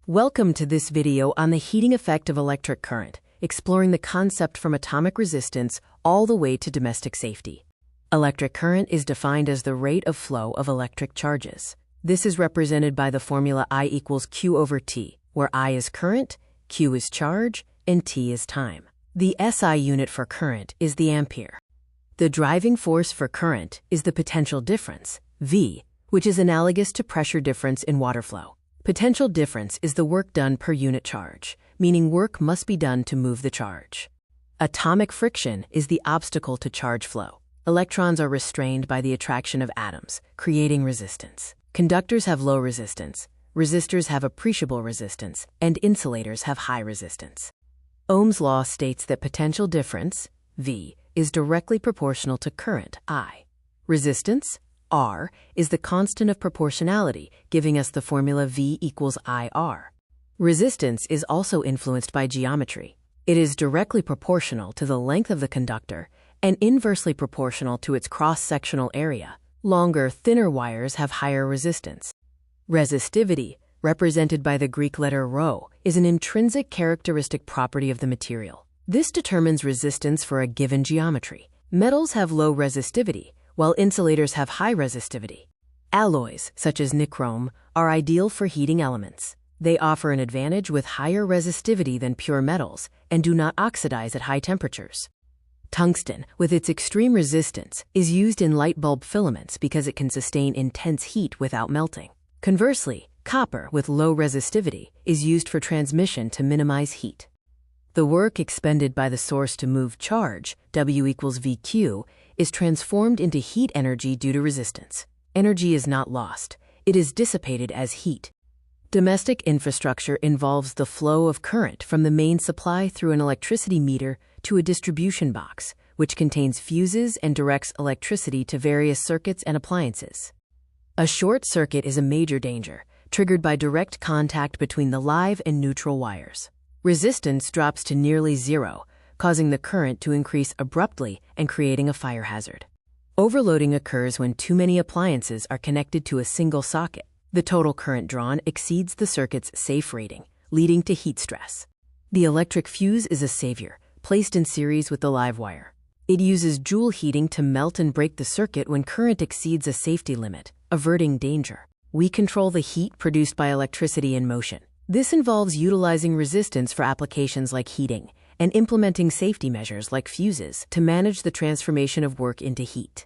Welcome to this video on the heating effect of electric current, exploring the concept from atomic resistance all the way to domestic safety. Electric current is defined as the rate of flow of electric charges. This is represented by the formula I equals Q over T, where I is current, Q is charge, and T is time. The SI unit for current is the ampere. The driving force for current is the potential difference, V, which is analogous to pressure difference in water flow. Potential difference is the work done per unit charge, meaning work must be done to move the charge. Atomic friction is the obstacle to charge flow. Electrons are restrained by the attraction of atoms, creating resistance. Conductors have low resistance, resistors have appreciable resistance, and insulators have high resistance. Ohm's law states that potential difference, V, is directly proportional to current, I. Resistance, R, is the constant of proportionality, giving us the formula V equals IR. Resistance is also influenced by geometry. It is directly proportional to the length of the conductor and inversely proportional to its cross-sectional area. Longer, thinner wires have higher resistance. Resistivity, represented by the Greek letter rho, is an intrinsic characteristic property of the material. This determines resistance for a given geometry. Metals have low resistivity, while insulators have high resistivity. Alloys, such as nichrome, are ideal for heating elements. They offer an advantage with higher resistivity than pure metals and do not oxidize at high temperatures. Tungsten, with its extreme resistance, is used in light bulb filaments because it can sustain intense heat without melting. Conversely, copper, with low resistivity, is used for transmission to minimize heat. The work expended by the source to move charge, W equals VQ, is transformed into heat energy due to resistance. Energy is not lost. It is dissipated as heat. Domestic infrastructure involves the flow of current from the main supply through an electricity meter to a distribution box, which contains fuses and directs electricity to various circuits and appliances. A short circuit is a major danger, triggered by direct contact between the live and neutral wires. Resistance drops to nearly zero, causing the current to increase abruptly and creating a fire hazard. Overloading occurs when too many appliances are connected to a single socket. The total current drawn exceeds the circuit's safe rating, leading to heat stress. The electric fuse is a savior, placed in series with the live wire. It uses joule heating to melt and break the circuit when current exceeds a safety limit, averting danger. We control the heat produced by electricity in motion. This involves utilizing resistance for applications like heating and implementing safety measures like fuses to manage the transformation of work into heat.